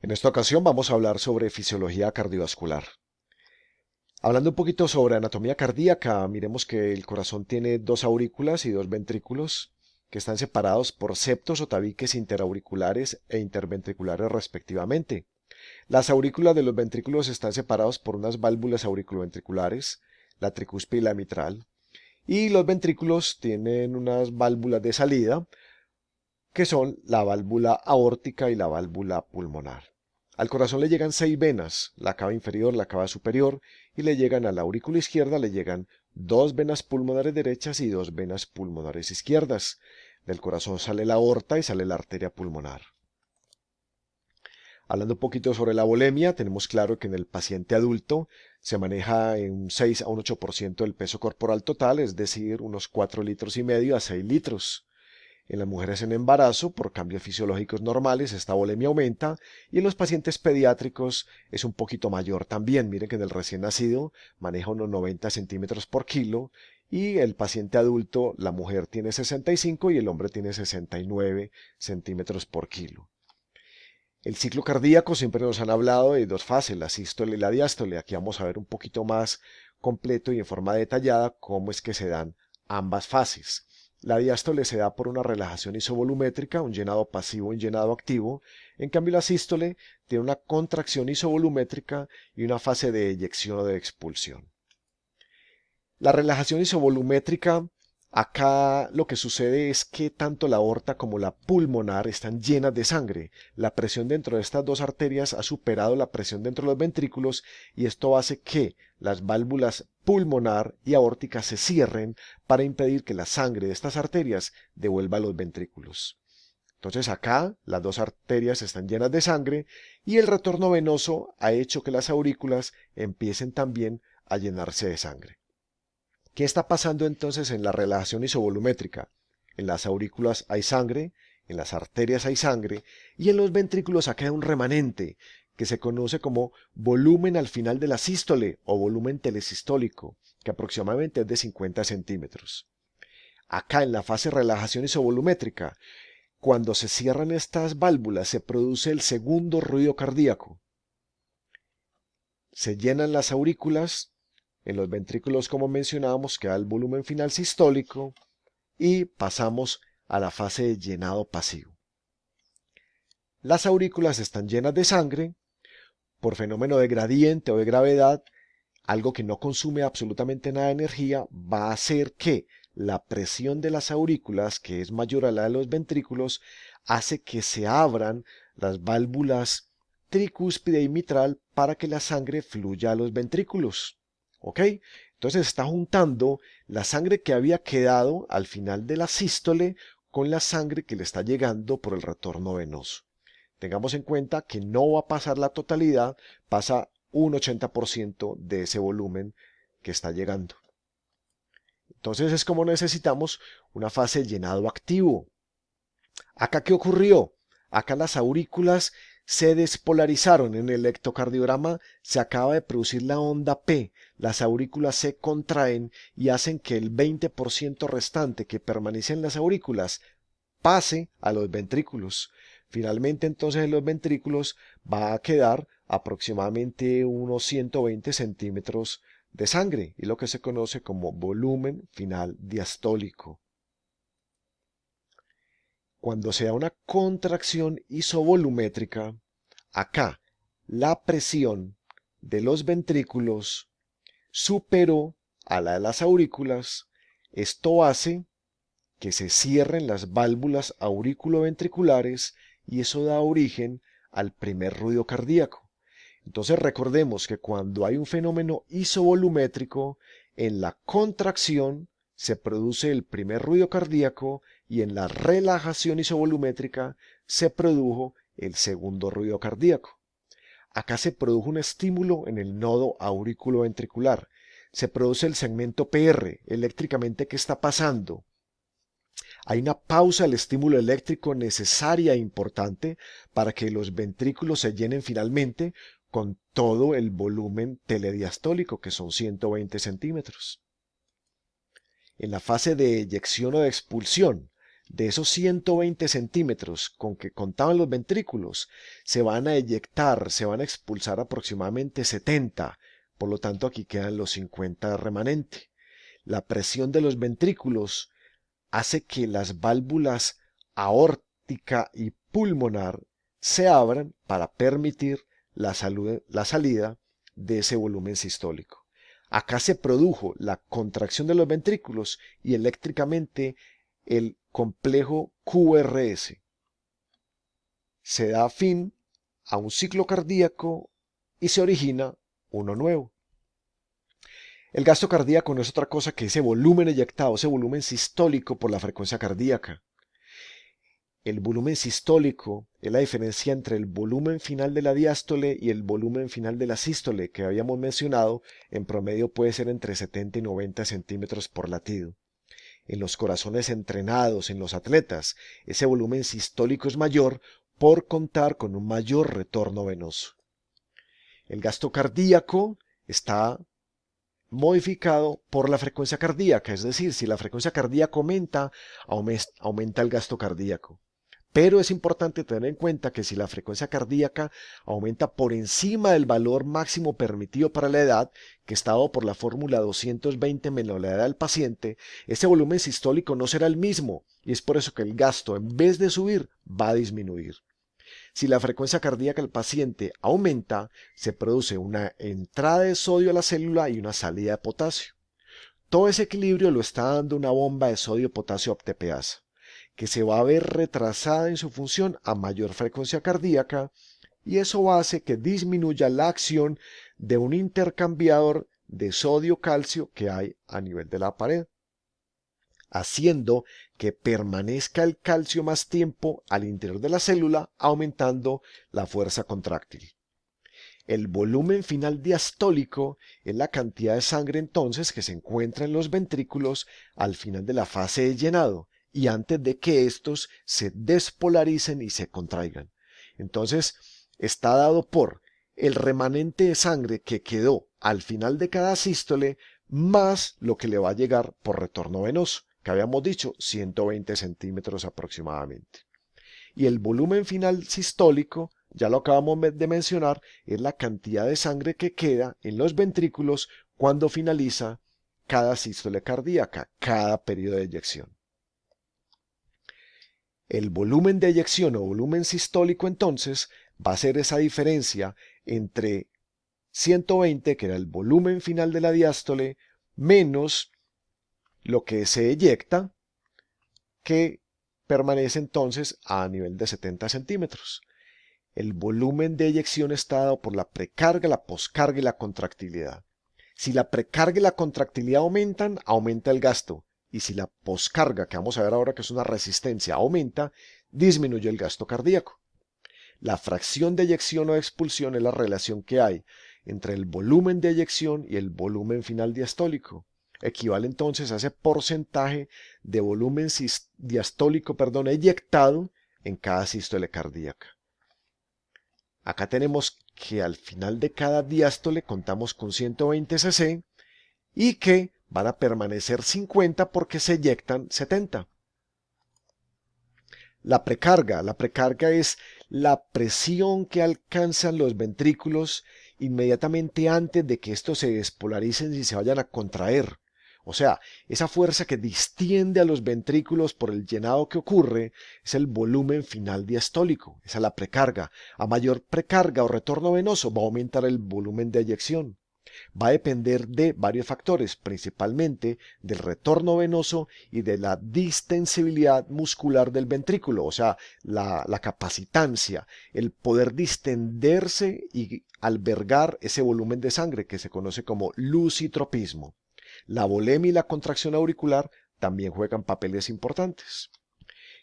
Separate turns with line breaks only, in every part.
En esta ocasión vamos a hablar sobre fisiología cardiovascular. Hablando un poquito sobre anatomía cardíaca, miremos que el corazón tiene dos aurículas y dos ventrículos que están separados por septos o tabiques interauriculares e interventriculares respectivamente. Las aurículas de los ventrículos están separados por unas válvulas auriculoventriculares, la tricúspide y la mitral, y los ventrículos tienen unas válvulas de salida que son la válvula aórtica y la válvula pulmonar. Al corazón le llegan seis venas, la cava inferior, la cava superior, y le llegan a la aurícula izquierda, le llegan dos venas pulmonares derechas y dos venas pulmonares izquierdas. Del corazón sale la aorta y sale la arteria pulmonar. Hablando un poquito sobre la volemia, tenemos claro que en el paciente adulto se maneja en un 6 a un 8% del peso corporal total, es decir, unos 4 litros y medio a 6 litros. En las mujeres en embarazo, por cambios fisiológicos normales, esta volemia aumenta y en los pacientes pediátricos es un poquito mayor también. Miren que en el recién nacido maneja unos 90 centímetros por kilo y el paciente adulto, la mujer tiene 65 y el hombre tiene 69 centímetros por kilo. El ciclo cardíaco siempre nos han hablado de dos fases, la sístole y la diástole. Aquí vamos a ver un poquito más completo y en forma detallada cómo es que se dan ambas fases. La diástole se da por una relajación isovolumétrica, un llenado pasivo y un llenado activo. En cambio, la sístole tiene una contracción isovolumétrica y una fase de eyección o de expulsión. La relajación isovolumétrica, acá lo que sucede es que tanto la aorta como la pulmonar están llenas de sangre. La presión dentro de estas dos arterias ha superado la presión dentro de los ventrículos y esto hace que las válvulas pulmonar y aórtica se cierren para impedir que la sangre de estas arterias devuelva a los ventrículos. Entonces acá las dos arterias están llenas de sangre y el retorno venoso ha hecho que las aurículas empiecen también a llenarse de sangre. ¿Qué está pasando entonces en la relajación isovolumétrica? En las aurículas hay sangre, en las arterias hay sangre y en los ventrículos acá hay un remanente que se conoce como volumen al final de la sístole o volumen telesistólico, que aproximadamente es de 50 centímetros. Acá en la fase de relajación isovolumétrica, cuando se cierran estas válvulas se produce el segundo ruido cardíaco. Se llenan las aurículas, en los ventrículos como mencionábamos queda el volumen final sistólico y pasamos a la fase de llenado pasivo. Las aurículas están llenas de sangre, por fenómeno de gradiente o de gravedad, algo que no consume absolutamente nada de energía, va a hacer que la presión de las aurículas, que es mayor a la de los ventrículos, hace que se abran las válvulas tricúspide y mitral para que la sangre fluya a los ventrículos. ¿Ok? Entonces está juntando la sangre que había quedado al final de la sístole con la sangre que le está llegando por el retorno venoso. Tengamos en cuenta que no va a pasar la totalidad, pasa un 80% de ese volumen que está llegando. Entonces es como necesitamos una fase de llenado activo. ¿Acá qué ocurrió? Acá las aurículas se despolarizaron. En el electrocardiograma se acaba de producir la onda P. Las aurículas se contraen y hacen que el 20% restante que permanece en las aurículas pase a los ventrículos. Finalmente entonces en los ventrículos va a quedar aproximadamente unos 120 centímetros de sangre y lo que se conoce como volumen final diastólico. Cuando se da una contracción isovolumétrica, acá la presión de los ventrículos superó a la de las aurículas. Esto hace que se cierren las válvulas auriculoventriculares y eso da origen al primer ruido cardíaco. Entonces recordemos que cuando hay un fenómeno isovolumétrico, en la contracción se produce el primer ruido cardíaco y en la relajación isovolumétrica se produjo el segundo ruido cardíaco. Acá se produjo un estímulo en el nodo auriculoventricular. Se produce el segmento PR. Eléctricamente, ¿qué está pasando? Hay una pausa del estímulo eléctrico necesaria e importante para que los ventrículos se llenen finalmente con todo el volumen telediastólico, que son 120 centímetros. En la fase de eyección o de expulsión, De esos 120 centímetros con que contaban los ventrículos, se van a eyectar, se van a expulsar aproximadamente 70, por lo tanto aquí quedan los 50 remanente. La presión de los ventrículos hace que las válvulas aórtica y pulmonar se abran para permitir la salida de ese volumen sistólico. Acá se produjo la contracción de los ventrículos y eléctricamente el complejo QRS. Se da fin a un ciclo cardíaco y se origina uno nuevo. El gasto cardíaco no es otra cosa que ese volumen eyectado, ese volumen sistólico por la frecuencia cardíaca. El volumen sistólico es la diferencia entre el volumen final de la diástole y el volumen final de la sístole que habíamos mencionado. En promedio puede ser entre 70 y 90 centímetros por latido. En los corazones entrenados, en los atletas, ese volumen sistólico es mayor por contar con un mayor retorno venoso. El gasto cardíaco está modificado por la frecuencia cardíaca, es decir, si la frecuencia cardíaca aumenta, aumenta el gasto cardíaco. Pero es importante tener en cuenta que si la frecuencia cardíaca aumenta por encima del valor máximo permitido para la edad, que está dado por la fórmula 220 menos la edad del paciente, ese volumen sistólico no será el mismo y es por eso que el gasto, en vez de subir, va a disminuir. Si la frecuencia cardíaca del paciente aumenta, se produce una entrada de sodio a la célula y una salida de potasio. Todo ese equilibrio lo está dando una bomba de sodio-potasio aptepeasa, que se va a ver retrasada en su función a mayor frecuencia cardíaca, y eso hace que disminuya la acción de un intercambiador de sodio-calcio que hay a nivel de la pared, haciendo que permanezca el calcio más tiempo al interior de la célula, aumentando la fuerza contráctil. El volumen final diastólico es la cantidad de sangre entonces que se encuentra en los ventrículos al final de la fase de llenado y antes de que estos se despolaricen y se contraigan. Entonces, está dado por el remanente de sangre que quedó al final de cada sístole más lo que le va a llegar por retorno venoso, que habíamos dicho 120 centímetros aproximadamente. Y el volumen final sistólico, ya lo acabamos de mencionar, es la cantidad de sangre que queda en los ventrículos cuando finaliza cada sístole cardíaca, cada periodo de eyección. El volumen de eyección o volumen sistólico entonces va a ser esa diferencia entre 120, que era el volumen final de la diástole, menos lo que se eyecta, que permanece entonces a nivel de 70 centímetros. El volumen de eyección está dado por la precarga, la poscarga y la contractilidad. Si la precarga y la contractilidad aumentan, aumenta el gasto. Y si la poscarga, que vamos a ver ahora que es una resistencia, aumenta, disminuye el gasto cardíaco. La fracción de eyección o de expulsión es la relación que hay entre el volumen de eyección y el volumen final diastólico. Equivale entonces a ese porcentaje de volumen diastólico, eyectado en cada sístole cardíaca. Acá tenemos que al final de cada diástole contamos con 120 cc y que van a permanecer 50 porque se eyectan 70. La precarga es la presión que alcanzan los ventrículos inmediatamente antes de que estos se despolaricen y se vayan a contraer. O sea, esa fuerza que distiende a los ventrículos por el llenado que ocurre es el volumen final diastólico, esa es la precarga. A mayor precarga o retorno venoso va a aumentar el volumen de eyección. Va a depender de varios factores, principalmente del retorno venoso y de la distensibilidad muscular del ventrículo, o sea, la capacitancia, el poder distenderse y albergar ese volumen de sangre que se conoce como lusitropismo. La volemia y la contracción auricular también juegan papeles importantes.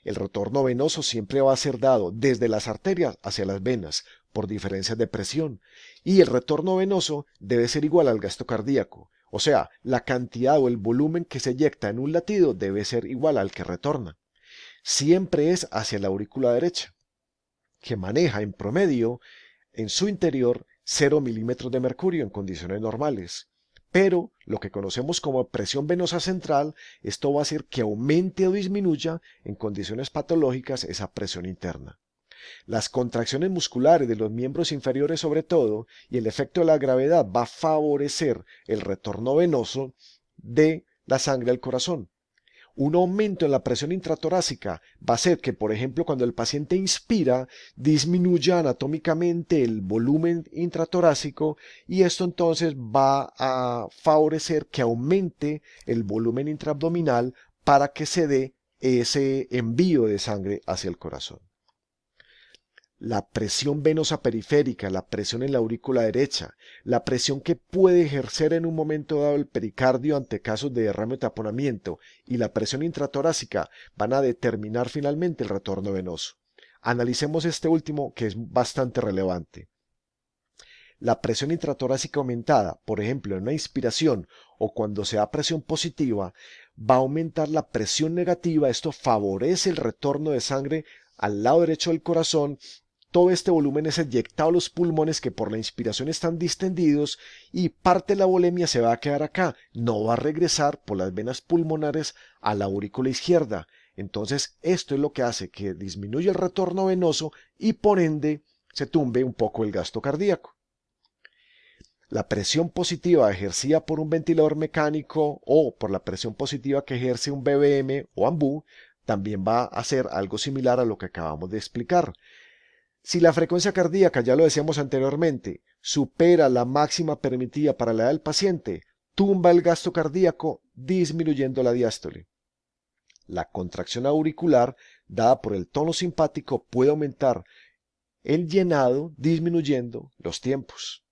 El retorno venoso siempre va a ser dado desde las arterias hacia las venas por diferencias de presión y el retorno venoso debe ser igual al gasto cardíaco, o sea, la cantidad o el volumen que se eyecta en un latido debe ser igual al que retorna. Siempre es hacia la aurícula derecha, que maneja en promedio en su interior 0 milímetros de mercurio en condiciones normales, Pero lo que conocemos como presión venosa central, esto va a hacer que aumente o disminuya en condiciones patológicas esa presión interna. Las contracciones musculares de los miembros inferiores sobre todo y el efecto de la gravedad va a favorecer el retorno venoso de la sangre al corazón. Un aumento en la presión intratorácica va a hacer que, por ejemplo, cuando el paciente inspira, disminuya anatómicamente el volumen intratorácico y esto entonces va a favorecer que aumente el volumen intraabdominal para que se dé ese envío de sangre hacia el corazón. La presión venosa periférica, la presión en la aurícula derecha, la presión que puede ejercer en un momento dado el pericardio ante casos de derrame o taponamiento y la presión intratorácica van a determinar finalmente el retorno venoso. Analicemos este último que es bastante relevante. La presión intratorácica aumentada, por ejemplo, en una inspiración o cuando se da presión positiva, va a aumentar la presión negativa. Esto favorece el retorno de sangre al lado derecho del corazón. Todo este volumen es eyectado a los pulmones que por la inspiración están distendidos y parte de la volemia se va a quedar acá, no va a regresar por las venas pulmonares a la aurícula izquierda. Entonces esto es lo que hace que disminuya el retorno venoso y por ende se tumbe un poco el gasto cardíaco. La presión positiva ejercida por un ventilador mecánico o por la presión positiva que ejerce un BBM o AMBU también va a hacer algo similar a lo que acabamos de explicar. Si la frecuencia cardíaca, ya lo decíamos anteriormente, supera la máxima permitida para la edad del paciente, tumba el gasto cardíaco disminuyendo la diástole. La contracción auricular dada por el tono simpático puede aumentar el llenado disminuyendo los tiempos.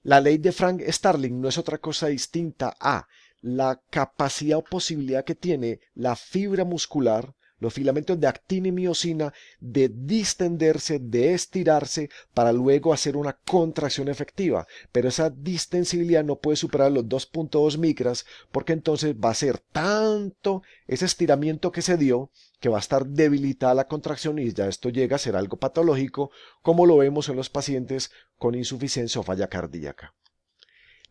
La ley de Frank Starling no es otra cosa distinta a la capacidad o posibilidad que tiene la fibra muscular, los filamentos de actina y miosina, de distenderse, de estirarse para luego hacer una contracción efectiva. Pero esa distensibilidad no puede superar los 2.2 micras porque entonces va a ser tanto ese estiramiento que se dio que va a estar debilitada la contracción y ya esto llega a ser algo patológico como lo vemos en los pacientes con insuficiencia o falla cardíaca.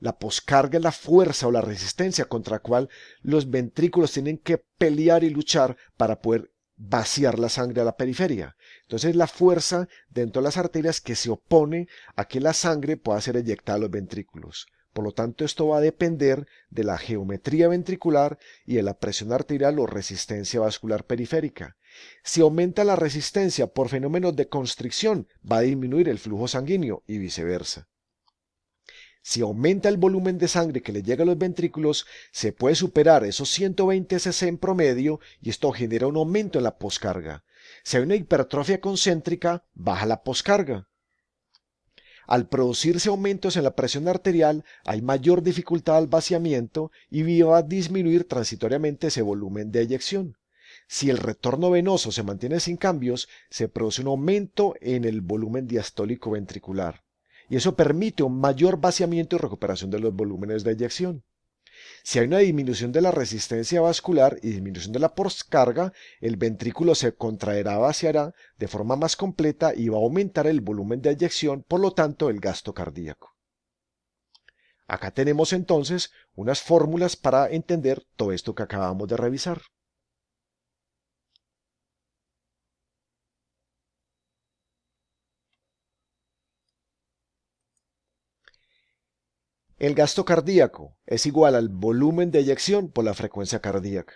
La poscarga es la fuerza o la resistencia contra la cual los ventrículos tienen que pelear y luchar para poder vaciar la sangre a la periferia. Entonces la fuerza dentro de las arterias que se opone a que la sangre pueda ser eyectada a los ventrículos. Por lo tanto, esto va a depender de la geometría ventricular y de la presión arterial o resistencia vascular periférica. Si aumenta la resistencia por fenómenos de constricción, va a disminuir el flujo sanguíneo y viceversa. Si aumenta el volumen de sangre que le llega a los ventrículos, se puede superar esos 120 cc en promedio y esto genera un aumento en la poscarga. Si hay una hipertrofia concéntrica, baja la poscarga. Al producirse aumentos en la presión arterial, hay mayor dificultad al vaciamiento y va a disminuir transitoriamente ese volumen de eyección. Si el retorno venoso se mantiene sin cambios, se produce un aumento en el volumen diastólico ventricular. Y eso permite un mayor vaciamiento y recuperación de los volúmenes de eyección. Si hay una disminución de la resistencia vascular y disminución de la poscarga, el ventrículo se contraerá, vaciará de forma más completa y va a aumentar el volumen de eyección, por lo tanto el gasto cardíaco. Acá tenemos entonces unas fórmulas para entender todo esto que acabamos de revisar. El gasto cardíaco es igual al volumen de eyección por la frecuencia cardíaca.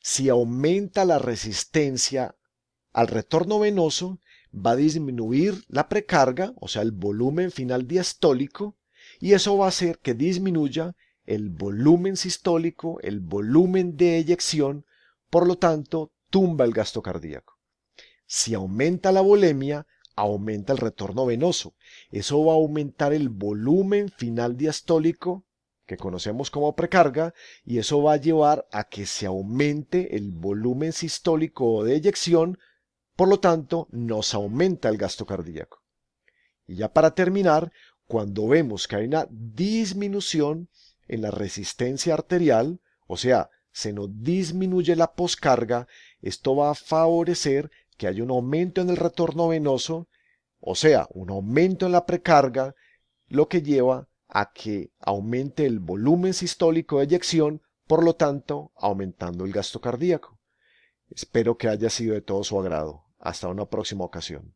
Si aumenta la resistencia al retorno venoso, va a disminuir la precarga, o sea, el volumen final diastólico, y eso va a hacer que disminuya el volumen sistólico, el volumen de eyección, por lo tanto, tumba el gasto cardíaco. Si aumenta la volemia, aumenta el retorno venoso. Eso va a aumentar el volumen final diastólico, que conocemos como precarga, y eso va a llevar a que se aumente el volumen sistólico de eyección, por lo tanto, nos aumenta el gasto cardíaco. Y ya para terminar, cuando vemos que hay una disminución en la resistencia arterial, o sea, se nos disminuye la poscarga, esto va a favorecer que haya un aumento en el retorno venoso, o sea, un aumento en la precarga, lo que lleva a que aumente el volumen sistólico de eyección, por lo tanto, aumentando el gasto cardíaco. Espero que haya sido de todo su agrado. Hasta una próxima ocasión.